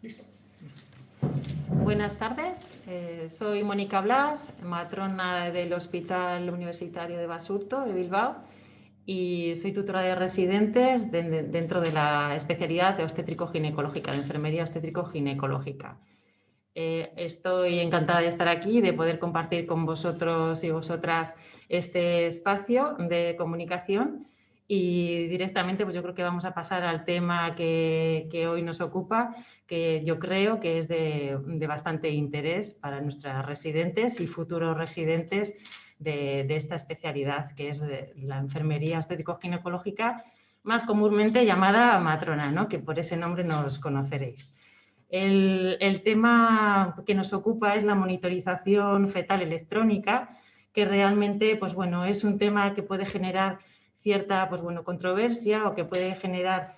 Listo. Buenas tardes, soy Mónica Blas, matrona del Hospital Universitario de Basurto de Bilbao y soy tutora de residentes dentro de la especialidad de obstétrico-ginecológica, de enfermería obstétrico-ginecológica. Estoy encantada de estar aquí y de poder compartir con vosotros y vosotras este espacio de comunicación y directamente pues yo creo que vamos a pasar al tema que hoy nos ocupa, que yo creo que es de bastante interés para nuestras residentes y futuros residentes de esta especialidad, que es la enfermería obstétrico-ginecológica, más comúnmente llamada matrona, ¿no? Que por ese nombre nos conoceréis. El tema que nos ocupa es la monitorización fetal electrónica, que realmente pues bueno, es un tema que puede generar cierta pues bueno, controversia o que puede generar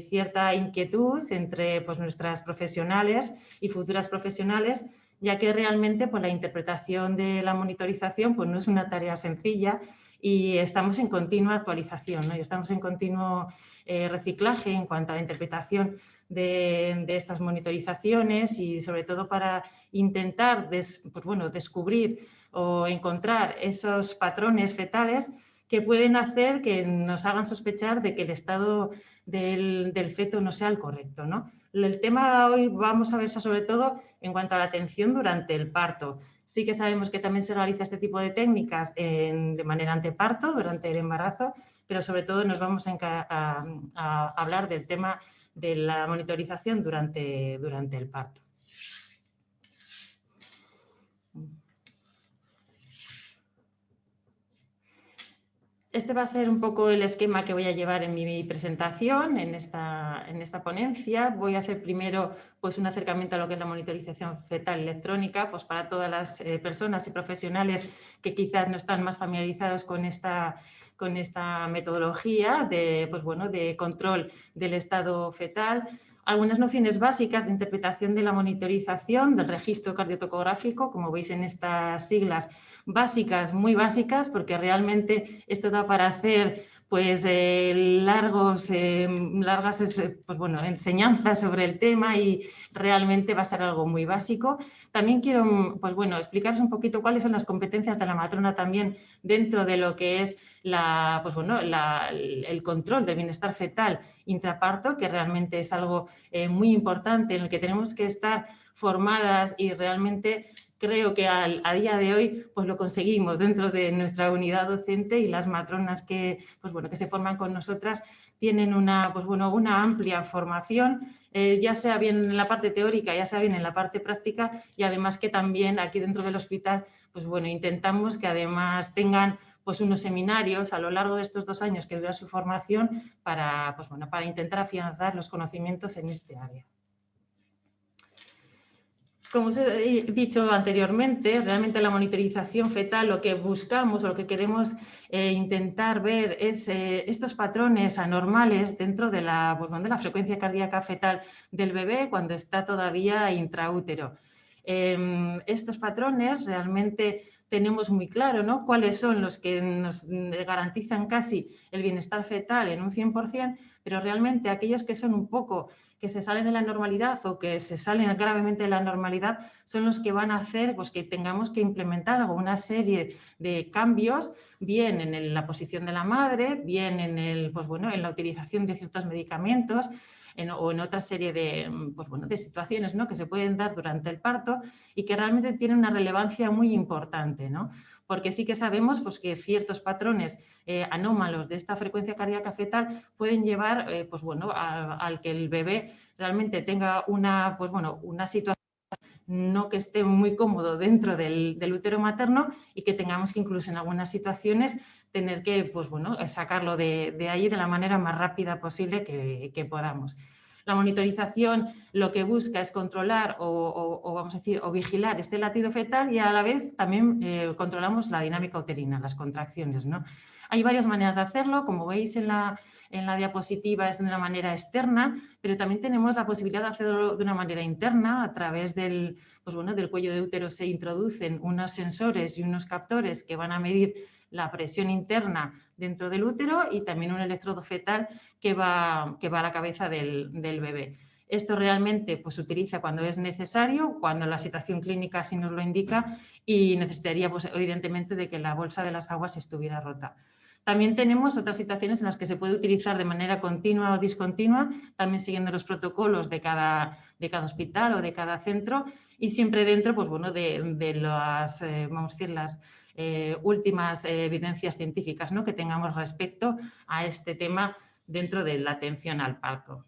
cierta inquietud entre pues, nuestras profesionales y futuras profesionales, ya que realmente pues, la interpretación de la monitorización pues, no es una tarea sencilla y estamos en continua actualización, ¿no? Y estamos en continuo reciclaje en cuanto a la interpretación de estas monitorizaciones y sobre todo para intentar pues bueno, descubrir o encontrar esos patrones fetales que pueden hacer que nos hagan sospechar de que el estado del feto no sea el correcto, ¿no? El tema hoy vamos a ver sobre todo en cuanto a la atención durante el parto. Sí que sabemos que también se realiza este tipo de técnicas de manera anteparto, durante el embarazo, pero sobre todo nos vamos a hablar del tema de la monitorización durante el parto. Este va a ser un poco el esquema que voy a llevar en mi presentación, en esta ponencia. Voy a hacer primero pues, un acercamiento a lo que es la monitorización fetal electrónica, pues para todas las personas y profesionales que quizás no están más familiarizados con esta metodología de, pues, bueno, de control del estado fetal. Algunas nociones básicas de interpretación de la monitorización del registro cardiotocográfico, como veis en estas siglas, básicas, muy básicas, porque realmente esto da para hacer pues largas pues, bueno, enseñanzas sobre el tema y realmente va a ser algo muy básico. También quiero pues, bueno, explicaros un poquito cuáles son las competencias de la matrona también dentro de lo que es pues, bueno, el control del bienestar fetal intraparto, que realmente es algo muy importante en el que tenemos que estar formadas y realmente creo que a día de hoy pues lo conseguimos dentro de nuestra unidad docente y las matronas que, pues bueno, que se forman con nosotras tienen pues bueno, una amplia formación, ya sea bien en la parte teórica, ya sea bien en la parte práctica y además que también aquí dentro del hospital pues bueno, intentamos que además tengan pues unos seminarios a lo largo de estos 2 años que dura su formación para, pues bueno, para intentar afianzar los conocimientos en este área. Como os he dicho anteriormente, realmente la monitorización fetal lo que buscamos o lo que queremos intentar ver es estos patrones anormales dentro de pues, de la frecuencia cardíaca fetal del bebé cuando está todavía intraútero. Estos patrones realmente tenemos muy claro, ¿no?, cuáles son los que nos garantizan casi el bienestar fetal en un 100%, pero realmente aquellos que son un poco que se salen de la normalidad o que se salen gravemente de la normalidad son los que van a hacer pues, que tengamos que implementar alguna serie de cambios, bien en la posición de la madre, bien en, pues, bueno, en la utilización de ciertos medicamentos o en otra serie de, pues, bueno, de situaciones, ¿no?, que se pueden dar durante el parto y que realmente tienen una relevancia muy importante, ¿no? Porque sí que sabemos pues, que ciertos patrones anómalos de esta frecuencia cardíaca fetal pueden llevar pues, bueno, al que el bebé realmente tenga pues, bueno, una situación no que esté muy cómodo dentro del útero materno y que tengamos que incluso en algunas situaciones tener que pues, bueno, sacarlo de ahí de la manera más rápida posible que podamos. La monitorización lo que busca es controlar o vamos a decir, o vigilar este latido fetal y a la vez también controlamos la dinámica uterina, las contracciones, ¿no? Hay varias maneras de hacerlo, como veis en la diapositiva es de una manera externa, pero también tenemos la posibilidad de hacerlo de una manera interna a través pues bueno, del cuello de útero se introducen unos sensores y unos captores que van a medir la presión interna dentro del útero y también un electrodo fetal que va a la cabeza del bebé. Esto realmente pues, se utiliza cuando es necesario, cuando la situación clínica así nos lo indica y necesitaría pues, evidentemente de que la bolsa de las aguas estuviera rota. También tenemos otras situaciones en las que se puede utilizar de manera continua o discontinua, también siguiendo los protocolos de cada hospital o de cada centro y siempre dentro pues, bueno, de las, vamos a decir, las últimas evidencias científicas, ¿no? Que tengamos respecto a este tema dentro de la atención al parto.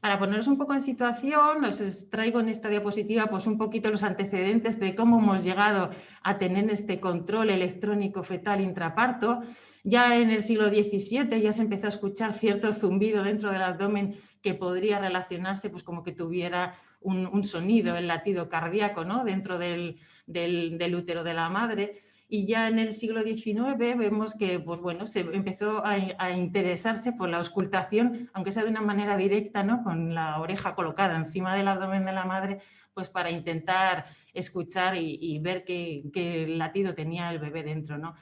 Para poneros un poco en situación, os traigo en esta diapositiva pues, un poquito los antecedentes de cómo hemos llegado a tener este control electrónico fetal intraparto. Ya en el siglo XVII ya se empezó a escuchar cierto zumbido dentro del abdomen que podría relacionarse pues, como que tuviera un sonido, el latido cardíaco, ¿no? Dentro del útero de la madre. Y ya en el siglo XIX vemos que pues bueno, se empezó a interesarse por la auscultación, aunque sea de una manera directa, ¿no? Con la oreja colocada encima del abdomen de la madre, pues para intentar escuchar y ver qué latido tenía el bebé dentro, ¿no?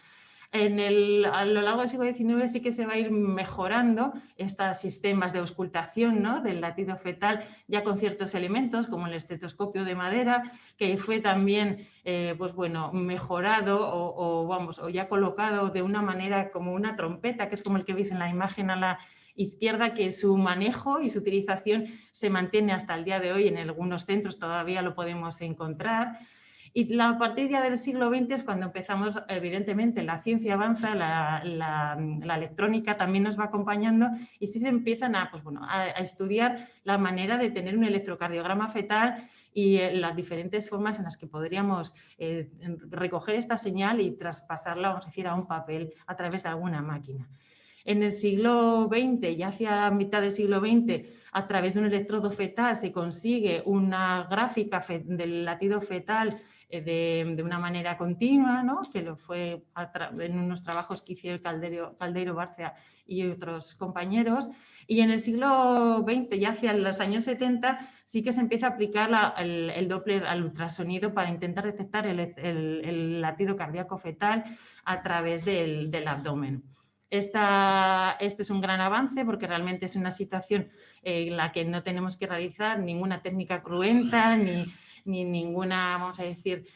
A lo largo del siglo XIX sí que se va a ir mejorando estos sistemas de auscultación, ¿no? Del latido fetal, ya con ciertos elementos como el estetoscopio de madera, que fue también pues bueno, mejorado o ya colocado de una manera como una trompeta, que es como el que veis en la imagen a la izquierda, que su manejo y su utilización se mantiene hasta el día de hoy. En algunos centros todavía lo podemos encontrar. Y a partir ya del siglo XX es cuando empezamos, evidentemente, la ciencia avanza, la electrónica también nos va acompañando y sí se empiezan pues bueno, a estudiar la manera de tener un electrocardiograma fetal y las diferentes formas en las que podríamos recoger esta señal y traspasarla, vamos a decir, a un papel a través de alguna máquina. En el siglo XX, ya hacia la mitad del siglo XX, a través de un electrodo fetal se consigue una gráfica del latido fetal de una manera continua, ¿no? Que lo fue en unos trabajos que hicieron Caldeiro Bárcea y otros compañeros. Y en el siglo XX, ya hacia los años 70, sí que se empieza a aplicar el Doppler al ultrasonido para intentar detectar el latido cardíaco fetal a través del abdomen. Este es un gran avance porque realmente es una situación en la que no tenemos que realizar ninguna técnica cruenta ni ninguna, vamos a decir,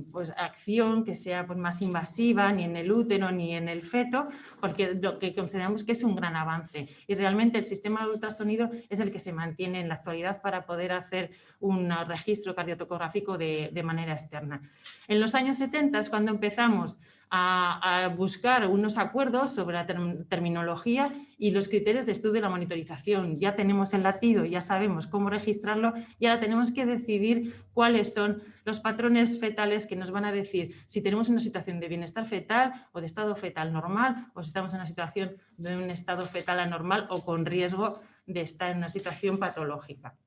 pues, acción que sea pues, más invasiva ni en el útero ni en el feto, porque lo que consideramos que es un gran avance. Y realmente el sistema de ultrasonido es el que se mantiene en la actualidad para poder hacer un registro cardiotocográfico de manera externa. En los años 70 es cuando empezamos a buscar unos acuerdos sobre la terminología y los criterios de estudio de la monitorización. Ya tenemos el latido, ya sabemos cómo registrarlo y ahora tenemos que decidir cuáles son los patrones fetales que nos van a decir si tenemos una situación de bienestar fetal o de estado fetal normal o si estamos en una situación de un estado fetal anormal o con riesgo de estar en una situación patológica.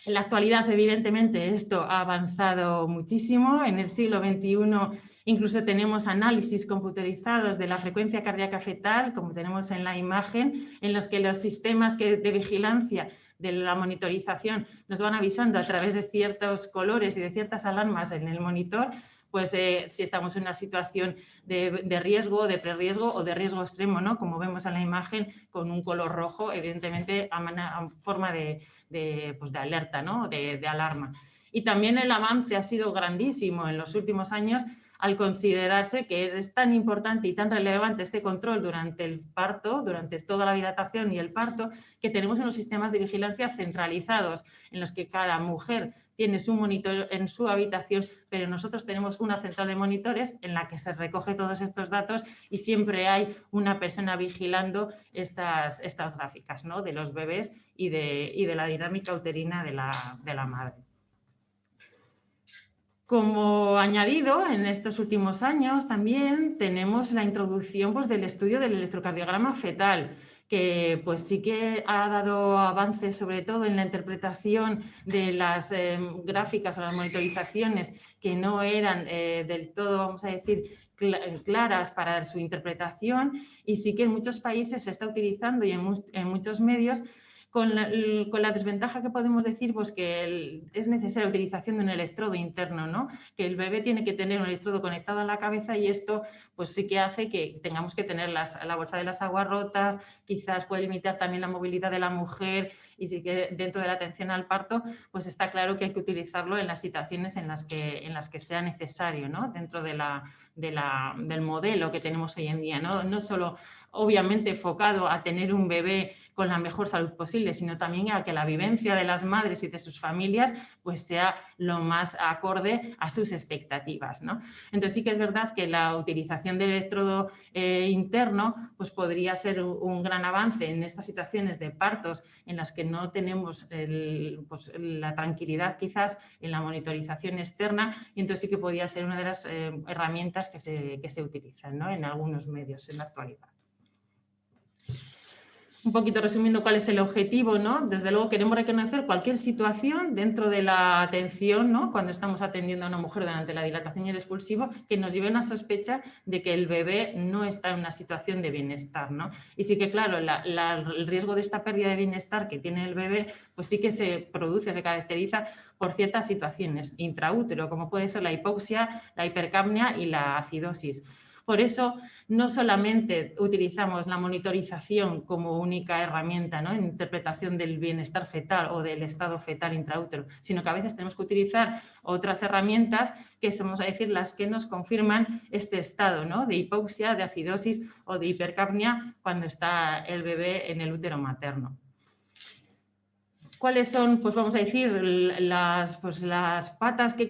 En la actualidad, evidentemente, esto ha avanzado muchísimo. En el siglo XXI incluso tenemos análisis computarizados de la frecuencia cardíaca fetal, como tenemos en la imagen, en los que los sistemas de vigilancia de la monitorización nos van avisando a través de ciertos colores y de ciertas alarmas en el monitor, pues si estamos en una situación de riesgo, de prerriesgo o de riesgo extremo, ¿no? Como vemos en la imagen, con un color rojo, evidentemente a forma de alerta, ¿no? de alarma. Y también el avance ha sido grandísimo en los últimos años al considerarse que es tan importante y tan relevante este control durante el parto, durante toda la dilatación y el parto, que tenemos unos sistemas de vigilancia centralizados en los que cada mujer tiene su monitor en su habitación, pero nosotros tenemos una central de monitores en la que se recoge todos estos datos y siempre hay una persona vigilando estas gráficas, ¿no? De los bebés y de la dinámica uterina de la madre. Como añadido, en estos últimos años también tenemos la introducción pues, del estudio del electrocardiograma fetal, que pues, sí que ha dado avances sobre todo en la interpretación de las gráficas o las monitorizaciones que no eran del todo, vamos a decir, claras para su interpretación y sí que en muchos países se está utilizando y en muchos medios con la desventaja que podemos decir pues, que es necesaria la utilización de un electrodo interno, ¿no? Que el bebé tiene que tener un electrodo conectado a la cabeza y esto pues, sí que hace que tengamos que tener la bolsa de las aguas rotas, quizás puede limitar también la movilidad de la mujer y sí que dentro de la atención al parto pues está claro que hay que utilizarlo en las situaciones en las que sea necesario, ¿no? Dentro del modelo que tenemos hoy en día, ¿no? No solo obviamente enfocado a tener un bebé con la mejor salud posible, sino también a que la vivencia de las madres y de sus familias pues sea lo más acorde a sus expectativas, ¿no? Entonces sí que es verdad que la utilización del electrodo interno pues podría ser un gran avance en estas situaciones de partos en las que no tenemos pues, la tranquilidad quizás en la monitorización externa y entonces sí que podría ser una de las herramientas que se utilizan, ¿no? En algunos medios en la actualidad. Un poquito resumiendo cuál es el objetivo, ¿no? Desde luego queremos reconocer cualquier situación dentro de la atención, ¿no? Cuando estamos atendiendo a una mujer durante la dilatación y el expulsivo, que nos lleve a una sospecha de que el bebé no está en una situación de bienestar, ¿no? Y sí que, claro, el riesgo de esta pérdida de bienestar que tiene el bebé, pues sí que se produce, se caracteriza por ciertas situaciones intraútero, como puede ser la hipoxia, la hipercapnia y la acidosis. Por eso, no solamente utilizamos la monitorización como única herramienta, ¿no? En interpretación del bienestar fetal o del estado fetal intraútero, sino que a veces tenemos que utilizar otras herramientas que son, vamos a decir, las que nos confirman este estado, ¿no? De hipoxia, de acidosis o de hipercapnia cuando está el bebé en el útero materno. ¿Cuáles son, pues vamos a decir, las patas que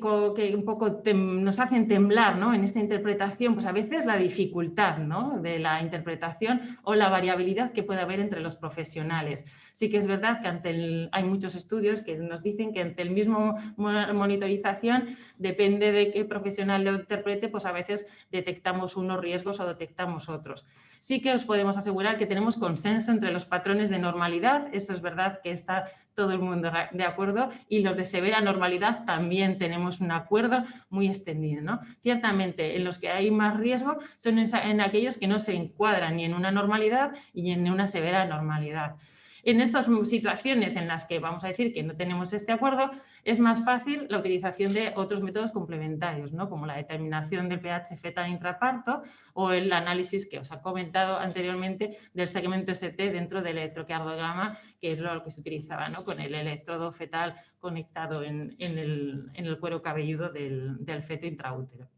un poco nos hacen temblar, ¿no? En esta interpretación? Pues a veces la dificultad, ¿no? De la interpretación o la variabilidad que puede haber entre los profesionales. Sí que es verdad que hay muchos estudios que nos dicen que ante el mismo monitorización, depende de qué profesional lo interprete, pues a veces detectamos unos riesgos o detectamos otros. Sí que os podemos asegurar que tenemos consenso entre los patrones de normalidad, eso es verdad que está todo el mundo de acuerdo, y los de severa normalidad también tenemos un acuerdo muy extendido, ¿no? Ciertamente, en los que hay más riesgo son en aquellos que no se encuadran ni en una normalidad ni en una severa normalidad. En estas situaciones en las que vamos a decir que no tenemos este acuerdo, es más fácil la utilización de otros métodos complementarios, ¿no? Como la determinación del pH fetal intraparto o el análisis que os he comentado anteriormente del segmento ST dentro del electrocardiograma, que es lo que se utilizaba, ¿no? Con el electrodo fetal conectado en el cuero cabelludo del feto intraútero.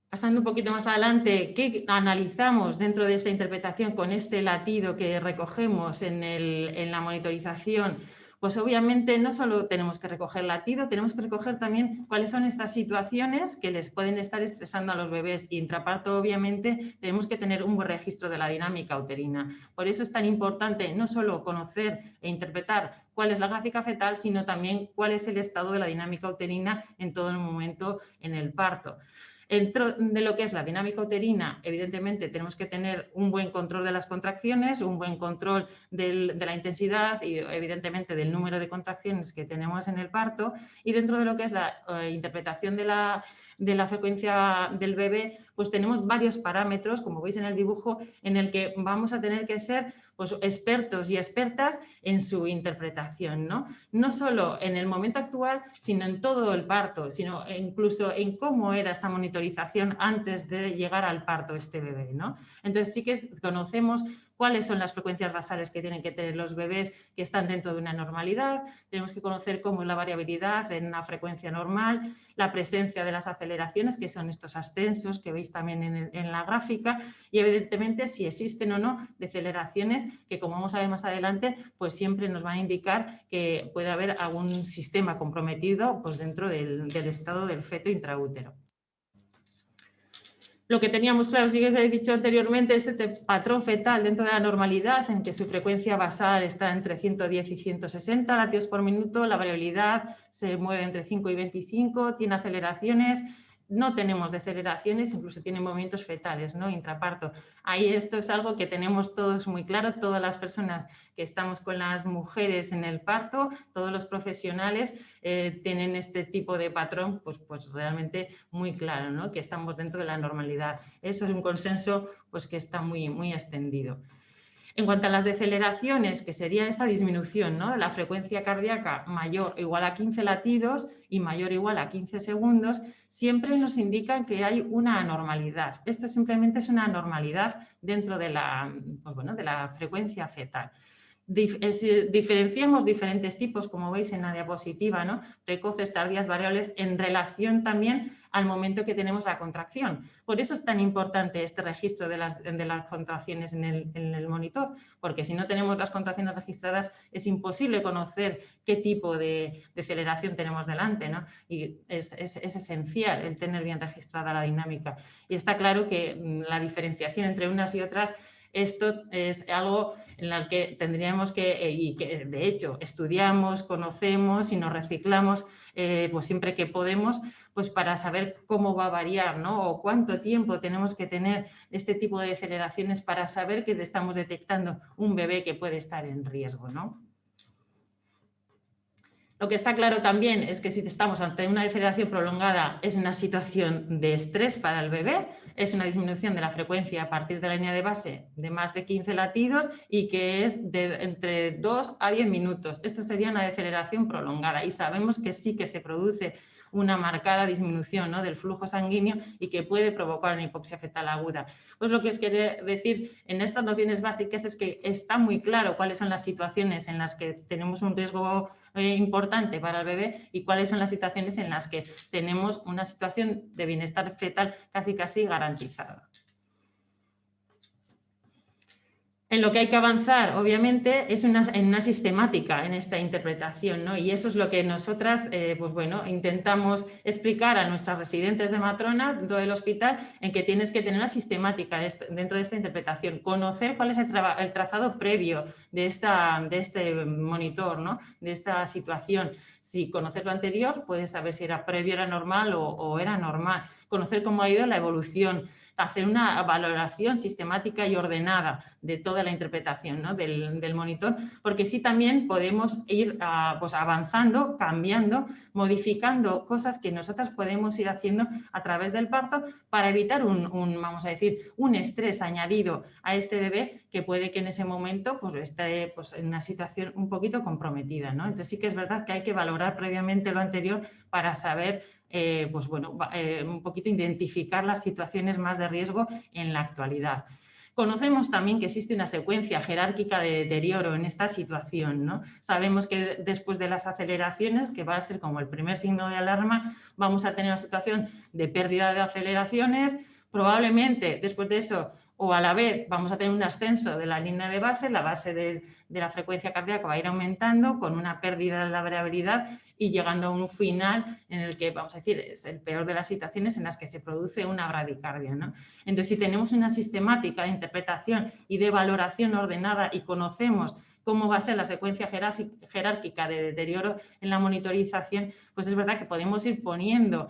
Pasando un poquito más adelante, ¿qué analizamos dentro de esta interpretación con este latido que recogemos en la monitorización? Pues obviamente no solo tenemos que recoger latido, tenemos que recoger también cuáles son estas situaciones que les pueden estar estresando a los bebés. Y intraparto, obviamente, tenemos que tener un buen registro de la dinámica uterina. Por eso es tan importante no solo conocer e interpretar cuál es la gráfica fetal, sino también cuál es el estado de la dinámica uterina en todo el momento en el parto. Dentro de lo que es la dinámica uterina, evidentemente tenemos que tener un buen control de las contracciones, un buen control de la intensidad y evidentemente del número de contracciones que tenemos en el parto, y dentro de lo que es la interpretación de la frecuencia del bebé, pues tenemos varios parámetros, como veis en el dibujo, en el que vamos a tener que ser pues, expertos y expertas en su interpretación, ¿no? No solo en el momento actual, sino en todo el parto, sino incluso en cómo era esta monitorización antes de llegar al parto este bebé, ¿no? Entonces sí que conocemos cuáles son las frecuencias basales que tienen que tener los bebés que están dentro de una normalidad, tenemos que conocer cómo es la variabilidad en una frecuencia normal, la presencia de las aceleraciones, que son estos ascensos que veis también en la gráfica, y evidentemente si existen o no deceleraciones que, como vamos a ver más adelante, pues siempre nos van a indicar que puede haber algún sistema comprometido pues dentro del estado del feto intraútero. Lo que teníamos claro, sí que os he dicho anteriormente, es este patrón fetal dentro de la normalidad, en que su frecuencia basal está entre 110 y 160 latidos por minuto, la variabilidad se mueve entre 5 y 25, tiene aceleraciones, no tenemos deceleraciones, incluso tiene movimientos fetales, ¿no? Intraparto. Ahí esto es algo que tenemos todos muy claro, todas las personas que estamos con las mujeres en el parto, todos los profesionales tienen este tipo de patrón pues realmente muy claro, ¿no? Que estamos dentro de la normalidad. Eso es un consenso pues que está muy, muy extendido. En cuanto a las deceleraciones, que sería esta disminución, ¿no?, de la frecuencia cardíaca mayor o igual a 15 latidos y mayor o igual a 15 segundos, siempre nos indican que hay una anormalidad. Esto simplemente es una anormalidad dentro de la, pues bueno, de la frecuencia fetal. Diferenciamos diferentes tipos, como veis en la diapositiva, ¿no?, precoces, tardías, variables, en relación también al momento que tenemos la contracción. Por eso es tan importante este registro de las contracciones en el monitor, porque si no tenemos las contracciones registradas es imposible conocer qué tipo de aceleración tenemos delante, ¿no? Y es esencial el tener bien registrada la dinámica. Y está claro que la diferenciación entre unas y otras, esto es algo en el que tendríamos que, y que de hecho estudiamos, conocemos y nos reciclamos pues siempre que podemos, pues para saber cómo va a variar, ¿no?, o cuánto tiempo tenemos que tener este tipo de aceleraciones para saber que estamos detectando un bebé que puede estar en riesgo, ¿no? Lo que está claro también es que si estamos ante una deceleración prolongada es una situación de estrés para el bebé, es una disminución de la frecuencia a partir de la línea de base de más de 15 latidos y que es de entre 2 a 10 minutos. Esto sería una deceleración prolongada y sabemos que sí que se produce una marcada disminución, ¿no?, del flujo sanguíneo y que puede provocar una hipoxia fetal aguda. Pues lo que os quiero decir en estas nociones básicas es que está muy claro cuáles son las situaciones en las que tenemos un riesgo importante para el bebé y cuáles son las situaciones en las que tenemos una situación de bienestar fetal casi garantizada. En lo que hay que avanzar, obviamente, es en una sistemática en esta interpretación, ¿no? Y eso es lo que nosotras pues bueno, intentamos explicar a nuestras residentes de matrona dentro del hospital, en que tienes que tener una sistemática dentro de esta interpretación, conocer cuál es el trazado previo de este monitor, ¿no?, de esta situación. Si conoces lo anterior, puedes saber si era previo, era normal o era normal. Conocer cómo ha ido la evolución, hacer una valoración sistemática y ordenada de toda la interpretación, ¿no?, del monitor, porque sí también podemos ir pues avanzando, cambiando, modificando cosas que nosotras podemos ir haciendo a través del parto para evitar vamos a decir, un estrés añadido a este bebé que puede que en ese momento pues, esté pues, en una situación un poquito comprometida, ¿no? Entonces sí que es verdad que hay que valorar previamente lo anterior para saber pues bueno, un poquito identificar las situaciones más de riesgo en la actualidad. Conocemos también que existe una secuencia jerárquica de deterioro en esta situación, ¿no? Sabemos que después de las aceleraciones, que va a ser como el primer signo de alarma, vamos a tener una situación de pérdida de aceleraciones, probablemente después de eso o a la vez vamos a tener un ascenso de la línea de base, la base de la frecuencia cardíaca va a ir aumentando con una pérdida de la variabilidad y llegando a un final en el que, vamos a decir, es el peor de las situaciones en las que se produce una bradicardia, ¿no? Entonces, si tenemos una sistemática de interpretación y de valoración ordenada y conocemos cómo va a ser la secuencia jerárquica de deterioro en la monitorización, pues es verdad que podemos ir poniendo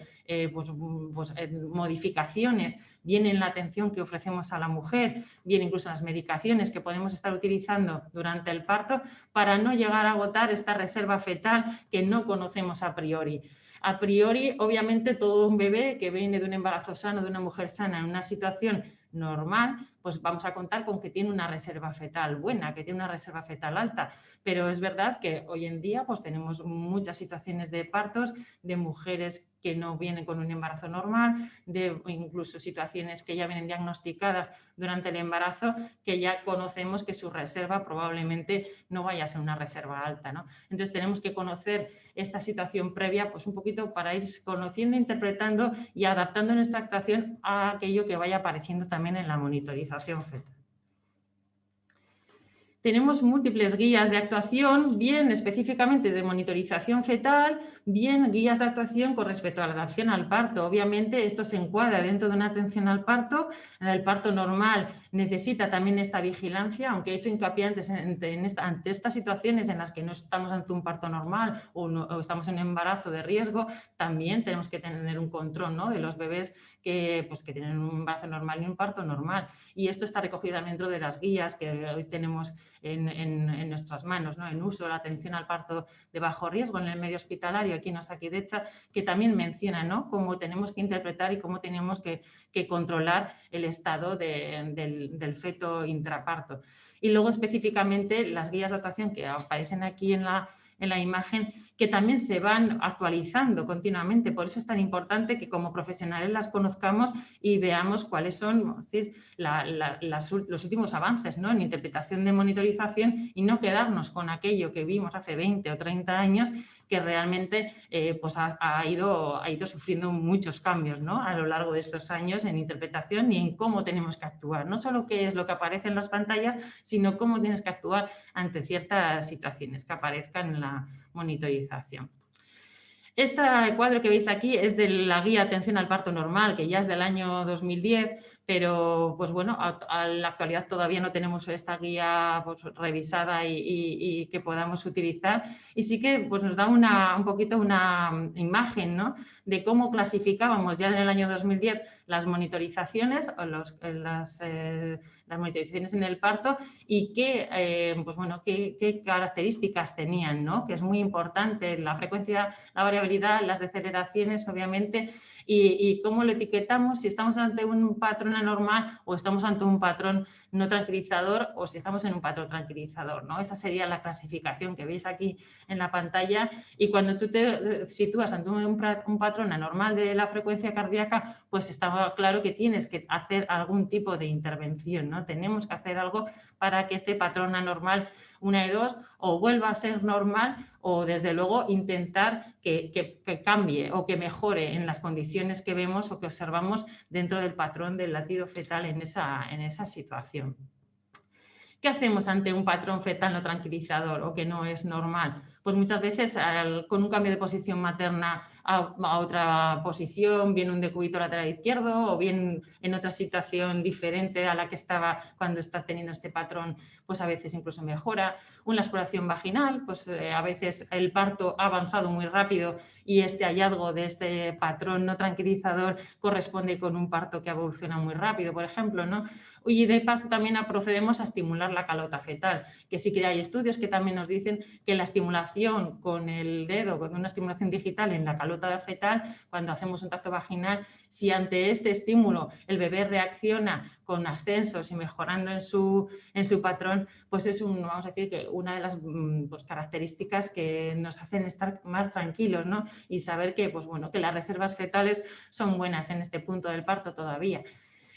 modificaciones, bien en la atención que ofrecemos a la mujer, bien incluso en las medicaciones que podemos estar utilizando durante el parto, para no llegar a agotar esta reserva fetal que no conocemos a priori. A priori, obviamente, todo un bebé que viene de un embarazo sano, de una mujer sana, en una situación normal, pues vamos a contar con que tiene una reserva fetal buena, que tiene una reserva fetal alta. Pero es verdad que hoy en día pues tenemos muchas situaciones de partos de mujeres que no vienen con un embarazo normal, de incluso situaciones que ya vienen diagnosticadas durante el embarazo, que ya conocemos que su reserva probablemente no vaya a ser una reserva alta, ¿no? Entonces tenemos que conocer esta situación previa pues un poquito para ir conociendo, interpretando y adaptando nuestra actuación a aquello que vaya apareciendo también en la monitorización fetal. Tenemos múltiples guías de actuación, bien específicamente de monitorización fetal, bien guías de actuación con respecto a la atención al parto. Obviamente esto se encuadra dentro de una atención al parto. El parto normal necesita también esta vigilancia, aunque he hecho hincapié antes ante estas situaciones en las que no estamos ante un parto normal o estamos en un embarazo de riesgo, también tenemos que tener un control, ¿no?, de los bebés que tienen un embarazo normal y un parto normal. Y esto está recogido dentro de las guías que hoy tenemos en nuestras manos, ¿no? En uso, la atención al parto de bajo riesgo en el medio hospitalario, aquí en Osakidetza, que también menciona, ¿no?, cómo tenemos que interpretar y cómo tenemos que controlar el estado del feto intraparto. Y luego específicamente las guías de actuación que aparecen aquí en la imagen, que también se van actualizando continuamente. Por eso es tan importante que como profesionales las conozcamos y veamos cuáles son, es decir, los últimos avances, ¿no?, en interpretación de monitorización, y no quedarnos con aquello que vimos hace 20 o 30 años, que realmente pues ha ido sufriendo muchos cambios, ¿no?, a lo largo de estos años en interpretación y en cómo tenemos que actuar. No solo qué es lo que aparece en las pantallas, sino cómo tienes que actuar ante ciertas situaciones que aparezcan en la monitorización. Este cuadro que veis aquí es de la guía Atención al Parto Normal, que ya es del año 2010, pero pues bueno, a la actualidad todavía no tenemos esta guía pues revisada y que podamos utilizar. Y sí que pues nos da un poquito una imagen, ¿no?, de cómo clasificábamos ya en el año 2010 las monitorizaciones o las monitorizaciones en el parto y pues bueno, qué características tenían, ¿no?, que es muy importante la frecuencia, la variabilidad, las deceleraciones, obviamente, y cómo lo etiquetamos, si estamos ante un patrón anormal o estamos ante un patrón no tranquilizador o si estamos en un patrón tranquilizador, ¿no? Esa sería la clasificación que veis aquí en la pantalla, y cuando tú te sitúas ante un patrón anormal de la frecuencia cardíaca, pues está claro que tienes que hacer algún tipo de intervención, ¿no? Tenemos que hacer algo para que este patrón anormal, una de dos, o vuelva a ser normal o desde luego intentar que cambie o que mejore en las condiciones que vemos o que observamos dentro del patrón del latido fetal en esa situación. ¿Qué hacemos ante un patrón fetal no tranquilizador o que no es normal? Pues muchas veces con un cambio de posición materna a otra posición, bien un decúbito lateral izquierdo o bien en otra situación diferente a la que estaba cuando está teniendo este patrón, pues a veces incluso mejora. Una exploración vaginal, pues a veces el parto ha avanzado muy rápido y este hallazgo de este patrón no tranquilizador corresponde con un parto que evoluciona muy rápido, por ejemplo, ¿no? Y de paso también procedemos a estimular la calota fetal, que sí que hay estudios que también nos dicen que la estimulación con el dedo, con una estimulación digital en la calota fetal, cuando hacemos un tacto vaginal, si ante este estímulo el bebé reacciona con ascensos y mejorando en su patrón, pues es vamos a decir que una de las pues, características que nos hacen estar más tranquilos, ¿no? Y saber que, pues, bueno, que las reservas fetales son buenas en este punto del parto todavía.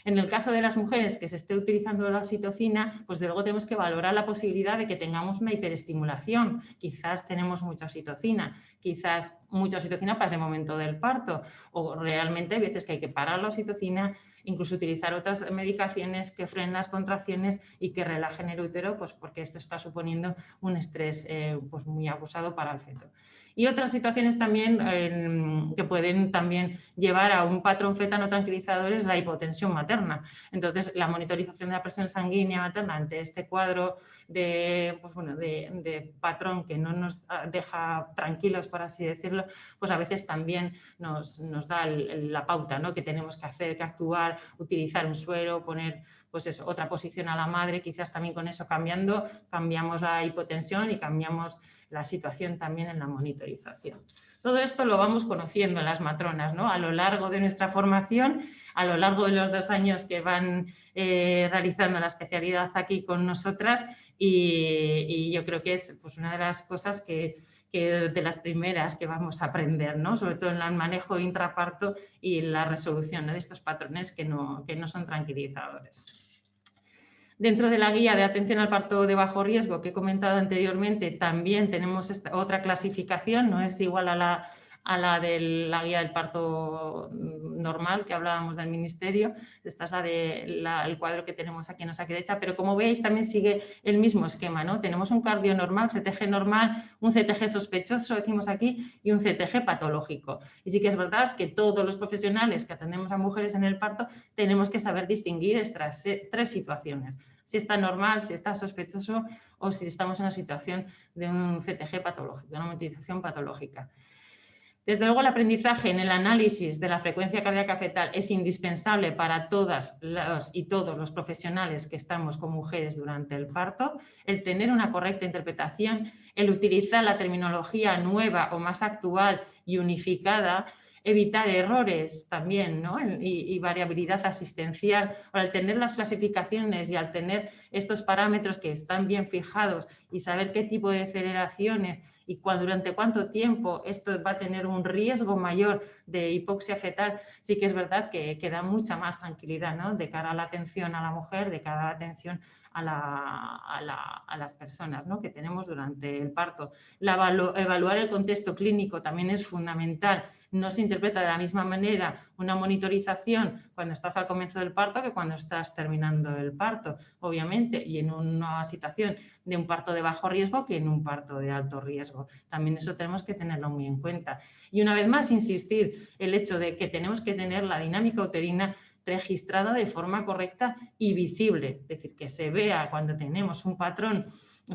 En el caso de las mujeres que se esté utilizando la oxitocina, pues de luego tenemos que valorar la posibilidad de que tengamos una hiperestimulación. Quizás tenemos mucha oxitocina, quizás mucha oxitocina para ese momento del parto, o realmente hay veces que hay que parar la oxitocina, incluso utilizar otras medicaciones que frenen las contracciones y que relajen el útero, pues porque esto está suponiendo un estrés pues muy acusado para el feto. Y otras situaciones también que pueden también llevar a un patrón fetal no tranquilizador es la hipotensión materna. Entonces, la monitorización de la presión sanguínea materna ante este cuadro pues bueno, de patrón que no nos deja tranquilos, por así decirlo, pues a veces también nos da la pauta, ¿no?, que tenemos que hacer, que actuar, utilizar un suero, poner pues eso, otra posición a la madre, quizás también con eso cambiamos la hipotensión y cambiamos la situación también en la monitorización. Todo esto lo vamos conociendo en las matronas, ¿no?, a lo largo de nuestra formación, a lo largo de los 2 años que van realizando la especialidad aquí con nosotras, y yo creo que es pues, una de las cosas que de las primeras que vamos a aprender, ¿no?, sobre todo en el manejo intraparto y la resolución, ¿no?, de estos patrones que no son tranquilizadores. Dentro de la guía de atención al parto de bajo riesgo que he comentado anteriormente, también tenemos otra clasificación, no es igual a la de la guía del parto normal que hablábamos del Ministerio. Esta es el cuadro que tenemos aquí en Osakidetza, pero como veis también sigue el mismo esquema, ¿no? Tenemos un cardio normal, CTG normal, un CTG sospechoso, decimos aquí, y un CTG patológico. Y sí que es verdad que todos los profesionales que atendemos a mujeres en el parto tenemos que saber distinguir estas 3 situaciones. Si está normal, si está sospechoso o si estamos en una situación de un CTG patológico, una monitorización patológica. Desde luego, el aprendizaje en el análisis de la frecuencia cardíaca fetal es indispensable para todas y todos los profesionales que estamos con mujeres durante el parto. El tener una correcta interpretación, el utilizar la terminología nueva o más actual y unificada, evitar errores también, ¿no? y variabilidad asistencial. Al tener las clasificaciones y al tener estos parámetros que están bien fijados y saber qué tipo de aceleraciones y durante cuánto tiempo esto va a tener un riesgo mayor de hipoxia fetal, sí que es verdad que da mucha más tranquilidad, ¿no? De cara a la atención a la mujer, de cara a la atención a las personas, ¿no? Que tenemos durante el parto. Evaluar el contexto clínico también es fundamental. No se interpreta de la misma manera una monitorización cuando estás al comienzo del parto que cuando estás terminando el parto, obviamente, y en una situación de un parto de bajo riesgo que en un parto de alto riesgo. También eso tenemos que tenerlo muy en cuenta. Y una vez más, insistir el hecho de que tenemos que tener la dinámica uterina registrada de forma correcta y visible, es decir, que se vea cuando tenemos un patrón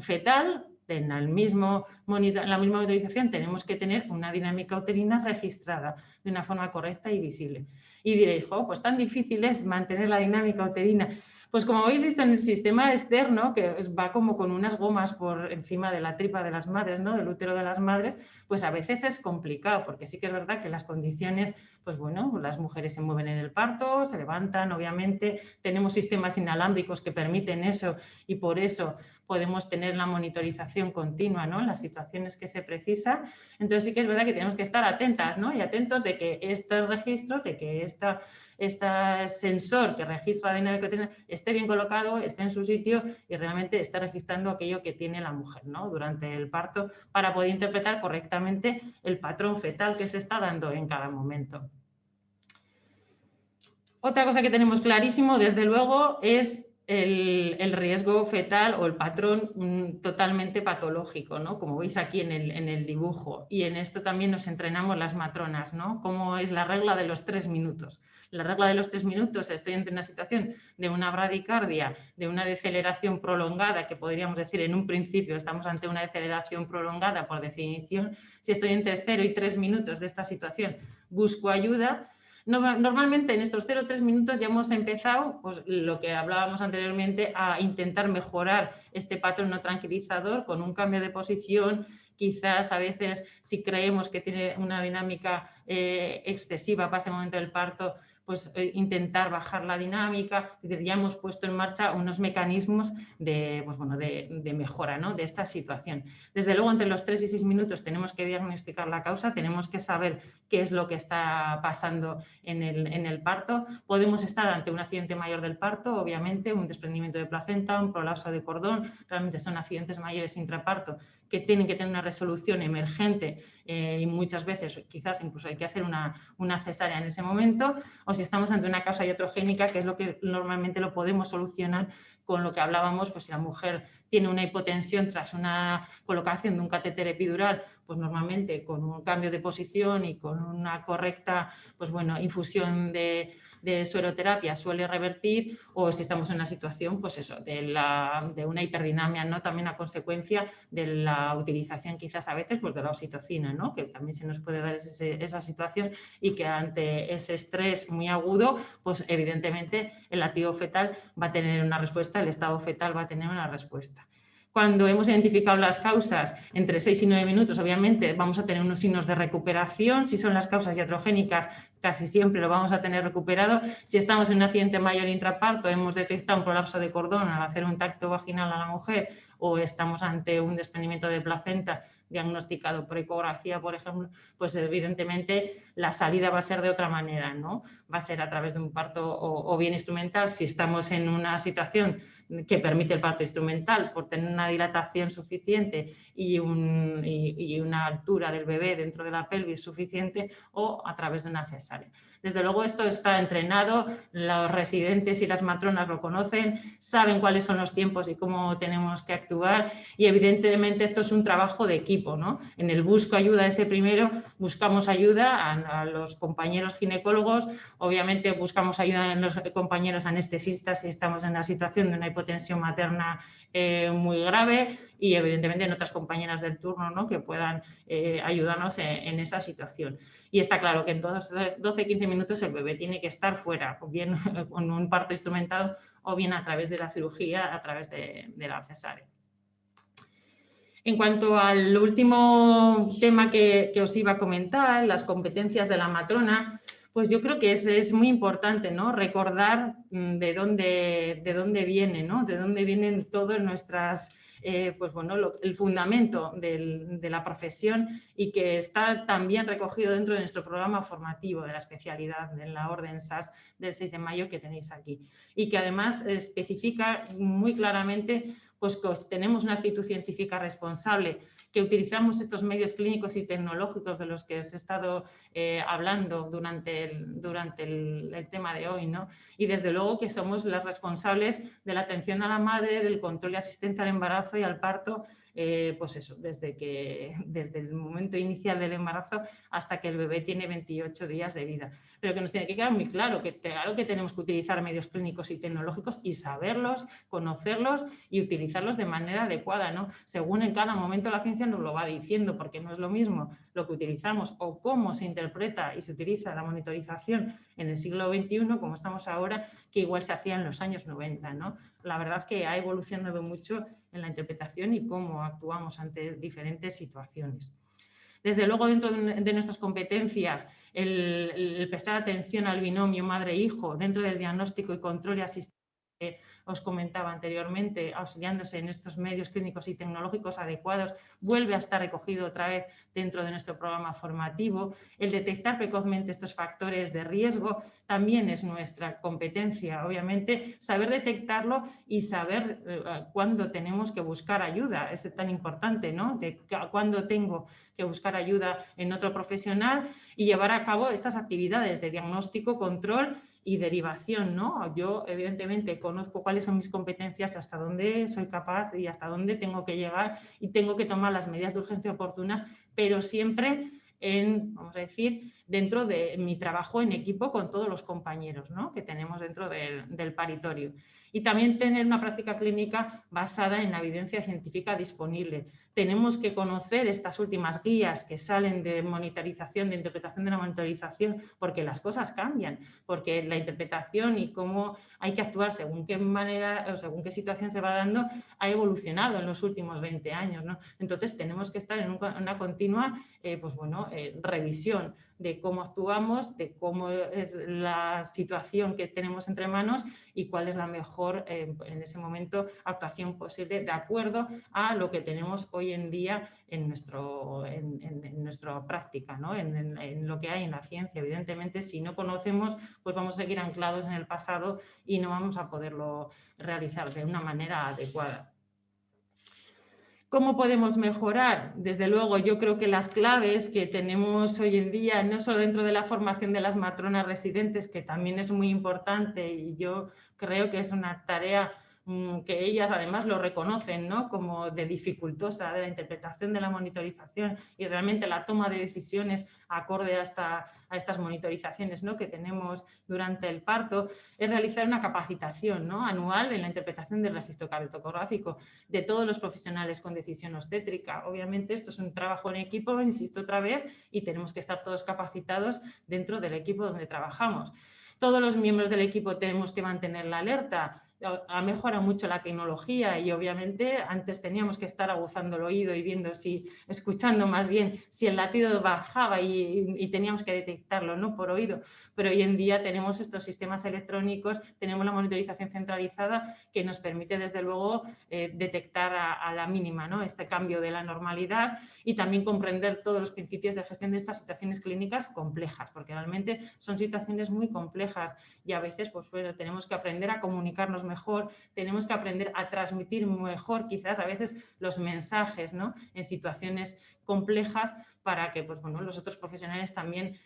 fetal. En la misma monitorización tenemos que tener una dinámica uterina registrada de una forma correcta y visible. Y diréis, pues tan difícil es mantener la dinámica uterina. Pues como habéis visto en el sistema externo, que va como con unas gomas por encima de la tripa de las madres, ¿no? Del útero de las madres, pues a veces es complicado, porque sí que es verdad que las condiciones, pues bueno, las mujeres se mueven en el parto, se levantan, obviamente, tenemos sistemas inalámbricos que permiten eso y por eso podemos tener la monitorización continua, ¿no? En las situaciones que se precisa. Entonces sí que es verdad que tenemos que estar atentas, ¿no? Y atentos de que este registro, de que este sensor que registra la dinámica uterina esté bien colocado, esté en su sitio y realmente esté registrando aquello que tiene la mujer, ¿no? Durante el parto, para poder interpretar correctamente el patrón fetal que se está dando en cada momento. Otra cosa que tenemos clarísimo, desde luego, es el riesgo fetal o el patrón totalmente patológico, ¿no? Como veis aquí en el dibujo. Y en esto también nos entrenamos las matronas, ¿no? Cómo es la regla de los 3 minutos. La regla de los 3 minutos, estoy ante una situación de una bradicardia, de una deceleración prolongada, que podríamos decir en un principio estamos ante una deceleración prolongada por definición. Si estoy entre 0 y 3 minutos de esta situación, busco ayuda. Normalmente en estos 0,3 minutos ya hemos empezado, pues lo que hablábamos anteriormente, a intentar mejorar este patrón no tranquilizador con un cambio de posición. Quizás a veces si creemos que tiene una dinámica excesiva para ese momento del parto, pues intentar bajar la dinámica. Es decir, ya hemos puesto en marcha unos mecanismos de, pues bueno, de mejora, ¿no? De esta situación. Desde luego, entre los 3 y 6 minutos tenemos que diagnosticar la causa, tenemos que saber qué es lo que está pasando en el parto. Podemos estar ante un accidente mayor del parto, obviamente, un desprendimiento de placenta, un prolapso de cordón, realmente son accidentes mayores intraparto que tienen que tener una resolución emergente y muchas veces quizás incluso hay que hacer una cesárea en ese momento, o si estamos ante una causa iatrogénica, que es lo que normalmente lo podemos solucionar con lo que hablábamos, pues si la mujer tiene una hipotensión tras una colocación de un catéter epidural, pues normalmente con un cambio de posición y con una correcta, pues bueno, infusión de sueroterapia suele revertir, o si estamos en una situación, pues eso, de una hiperdinamia, ¿no? También a consecuencia de la utilización quizás a veces pues de la oxitocina, ¿no? Que también se nos puede dar esa situación y que ante ese estrés muy agudo, pues evidentemente el latido fetal va a tener una respuesta, el estado fetal va a tener una respuesta. Cuando hemos identificado las causas, entre 6 y 9 minutos, obviamente, vamos a tener unos signos de recuperación. Si son las causas iatrogénicas, casi siempre lo vamos a tener recuperado. Si estamos en un accidente mayor intraparto, hemos detectado un prolapso de cordón al hacer un tacto vaginal a la mujer, o estamos ante un desprendimiento de placenta diagnosticado por ecografía, por ejemplo, pues evidentemente la salida va a ser de otra manera, ¿no? Va a ser a través de un parto o bien instrumental, si estamos en una situación que permite el parto instrumental por tener una dilatación suficiente y una altura del bebé dentro de la pelvis suficiente, o a través de una cesárea. Desde luego esto está entrenado, los residentes y las matronas lo conocen, saben cuáles son los tiempos y cómo tenemos que actuar y evidentemente esto es un trabajo de equipo, ¿no? En el busco ayuda ese primero, buscamos ayuda a los compañeros ginecólogos, obviamente buscamos ayuda en los compañeros anestesistas si estamos en la situación de una hipotensión materna muy grave y evidentemente en otras compañeras del turno, ¿no? Que puedan ayudarnos en esa situación. Y está claro que en todos 12-15 minutos el bebé tiene que estar fuera, o bien con un parto instrumentado o bien a través de la cirugía, a través de la cesárea. En cuanto al último tema que os iba a comentar, las competencias de la matrona, pues yo creo que es muy importante, ¿no? Recordar de dónde viene, ¿no? De dónde vienen todas nuestras, pues bueno, el fundamento de la profesión y que está también recogido dentro de nuestro programa formativo de la especialidad de la Orden SAS del 6 de mayo que tenéis aquí. Y que además especifica muy claramente pues que tenemos una actitud científica responsable, que utilizamos estos medios clínicos y tecnológicos de los que os he estado hablando durante el tema de hoy, ¿no? Y desde luego que somos las responsables de la atención a la madre, del control y asistencia al embarazo y al parto, pues eso, desde el momento inicial del embarazo hasta que el bebé tiene 28 días de vida. Pero que nos tiene que quedar muy claro que tenemos que utilizar medios clínicos y tecnológicos y saberlos, conocerlos y utilizarlos de manera adecuada, ¿no? Según en cada momento la ciencia nos lo va diciendo, porque no es lo mismo lo que utilizamos o cómo se interpreta y se utiliza la monitorización en el siglo XXI, como estamos ahora, que igual se hacía en los años 90, ¿no? La verdad es que ha evolucionado mucho en la interpretación y cómo actuamos ante diferentes situaciones. Desde luego, dentro de nuestras competencias, el prestar atención al binomio madre-hijo dentro del diagnóstico y control y asistencia que os comentaba anteriormente, auxiliándose en estos medios clínicos y tecnológicos adecuados, vuelve a estar recogido otra vez dentro de nuestro programa formativo. El detectar precozmente estos factores de riesgo también es nuestra competencia, obviamente, saber detectarlo y saber cuándo tenemos que buscar ayuda, es tan importante, ¿no? De cuándo tengo que buscar ayuda en otro profesional y llevar a cabo estas actividades de diagnóstico, control y derivación, ¿no? Yo, evidentemente, conozco cuáles son mis competencias, hasta dónde soy capaz y hasta dónde tengo que llegar y tengo que tomar las medidas de urgencia oportunas, pero siempre vamos a decir, dentro de mi trabajo en equipo con todos los compañeros, ¿no? Que tenemos dentro del paritorio. Y también tener una práctica clínica basada en la evidencia científica disponible. Tenemos que conocer estas últimas guías que salen de monitorización, de interpretación de la monitorización, porque las cosas cambian, porque la interpretación y cómo hay que actuar según qué manera o según qué situación se va dando ha evolucionado en los últimos 20 años, ¿no? Entonces tenemos que estar en una continua pues bueno, revisión de cómo actuamos, de cómo es la situación que tenemos entre manos y cuál es la mejor en ese momento actuación posible de acuerdo a lo que tenemos hoy en día en nuestra práctica, ¿no? En lo que hay en la ciencia. Evidentemente, si no conocemos, pues vamos a seguir anclados en el pasado y no vamos a poderlo realizar de una manera adecuada. ¿Cómo podemos mejorar? Desde luego, yo creo que las claves que tenemos hoy en día, no solo dentro de la formación de las matronas residentes, que también es muy importante y yo creo que es una tarea que ellas además lo reconocen, ¿no? Como de dificultosa de la interpretación de la monitorización y realmente la toma de decisiones acorde a estas monitorizaciones, ¿no? Que tenemos durante el parto, es realizar una capacitación, ¿no? Anual en la interpretación del registro cardiotocográfico de todos los profesionales con decisión obstétrica. Obviamente esto es un trabajo en equipo, insisto otra vez, y tenemos que estar todos capacitados dentro del equipo donde trabajamos. Todos los miembros del equipo tenemos que mantener la alerta. Ha mejorado mucho la tecnología y obviamente antes teníamos que estar aguzando el oído y viendo escuchando más bien si el latido bajaba y teníamos que detectarlo, ¿no? Por oído. Pero hoy en día tenemos estos sistemas electrónicos, tenemos la monitorización centralizada que nos permite desde luego detectar a la mínima, ¿no? Este cambio de la normalidad y también comprender todos los principios de gestión de estas situaciones clínicas complejas, porque realmente son situaciones muy complejas y a veces pues, bueno, tenemos que aprender a comunicarnos mejor, tenemos que aprender a transmitir mejor quizás a veces los mensajes, ¿no?, en situaciones complejas para que pues, bueno, los otros profesionales también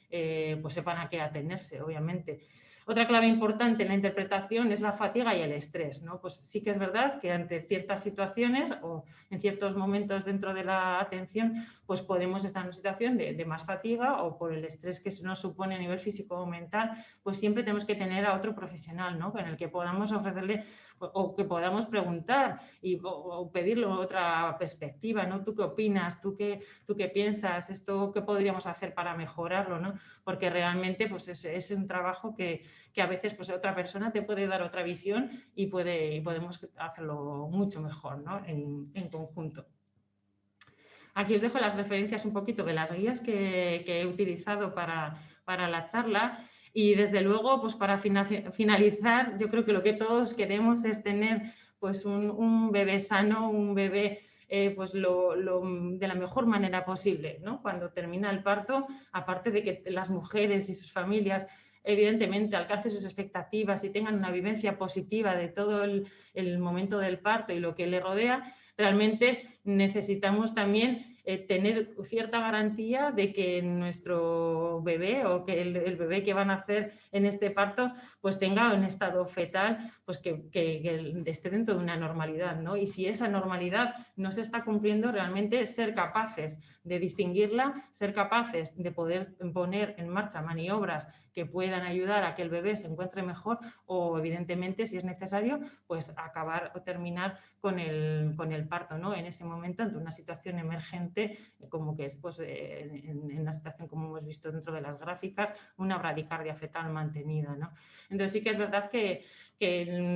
pues sepan a qué atenerse, obviamente. Otra clave importante en la interpretación es la fatiga y el estrés, ¿no? Pues sí que es verdad que ante ciertas situaciones o en ciertos momentos dentro de la atención, pues podemos estar en una situación de más fatiga o por el estrés que nos supone a nivel físico o mental, pues siempre tenemos que tener a otro profesional, ¿no?, con el que podamos ofrecerle o que podamos preguntar o pedirle otra perspectiva, ¿no? ¿Tú qué opinas? ¿Tú qué piensas? ¿Esto qué podríamos hacer para mejorarlo, ¿no? Porque realmente pues, es un trabajo que a veces pues, otra persona te puede dar otra visión y podemos hacerlo mucho mejor, ¿no?, en conjunto. Aquí os dejo las referencias un poquito de las guías que he utilizado para la charla y desde luego pues para finalizar yo creo que lo que todos queremos es tener pues un bebé sano, un bebé pues de la mejor manera posible, ¿no? Cuando termina el parto, aparte de que las mujeres y sus familias evidentemente alcancen sus expectativas y tengan una vivencia positiva de todo el momento del parto y lo que le rodea, realmente necesitamos también tener cierta garantía de que nuestro bebé o que el bebé que van a hacer en este parto pues tenga un estado fetal pues que esté dentro de una normalidad, ¿no? Y si esa normalidad no se está cumpliendo, realmente ser capaces de distinguirla, ser capaces de poder poner en marcha maniobras que puedan ayudar a que el bebé se encuentre mejor o evidentemente si es necesario pues acabar o terminar con el parto, ¿no? En ese momento ante una situación emergente como que es pues, en una situación como hemos visto dentro de las gráficas, una bradicardia fetal mantenida, ¿no? Entonces sí que es verdad que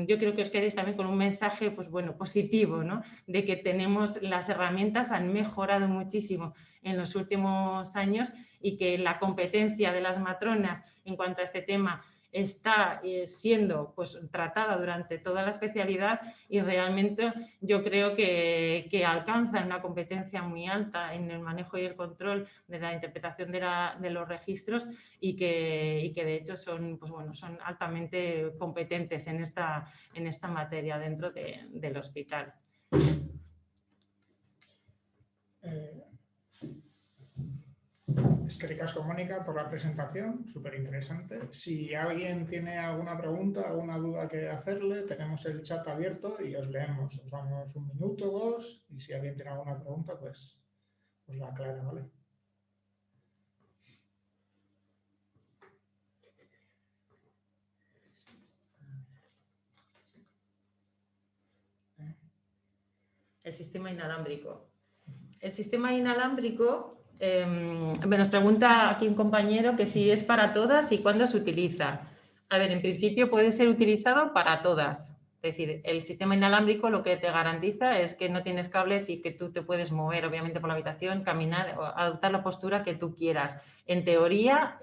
yo creo que os quedéis también con un mensaje pues, bueno, positivo, ¿no?, de que tenemos las herramientas, han mejorado muchísimo en los últimos años y que la competencia de las matronas en cuanto a este tema está siendo pues, tratada durante toda la especialidad y realmente yo creo que alcanzan una competencia muy alta en el manejo y el control de la interpretación de los registros y que de hecho son, pues, bueno, son altamente competentes en esta materia dentro del hospital. Es que ricasco, Mónica, por la presentación, súper interesante. Si alguien tiene alguna pregunta, alguna duda que hacerle, tenemos el chat abierto y os leemos. Os damos 1 minuto, 2, y si alguien tiene alguna pregunta, pues os la aclara, ¿vale? El sistema inalámbrico. El sistema inalámbrico, nos pregunta aquí un compañero que si es para todas y cuándo se utiliza. A ver, en principio puede ser utilizado para todas. Es decir, el sistema inalámbrico lo que te garantiza es que no tienes cables y que tú te puedes mover, obviamente, por la habitación, caminar o adoptar la postura que tú quieras. En teoría,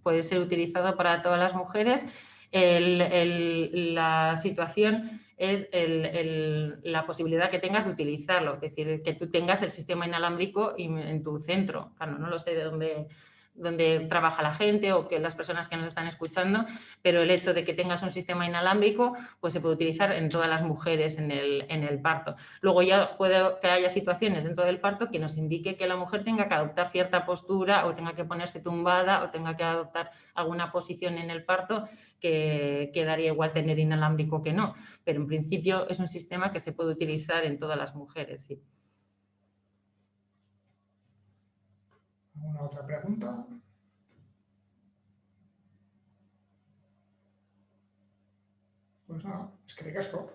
puede ser utilizado para todas las mujeres. La situación es la posibilidad que tengas de utilizarlo, es decir, que tú tengas el sistema inalámbrico en tu centro. Claro, no lo sé de dónde trabaja la gente o que las personas que nos están escuchando, pero el hecho de que tengas un sistema inalámbrico pues se puede utilizar en todas las mujeres en el parto. Luego ya puede que haya situaciones dentro del parto que nos indique que la mujer tenga que adoptar cierta postura o tenga que ponerse tumbada o tenga que adoptar alguna posición en el parto que daría igual tener inalámbrico que no, pero en principio es un sistema que se puede utilizar en todas las mujeres, sí. ¿Alguna otra pregunta? Pues nada, es que ricasco.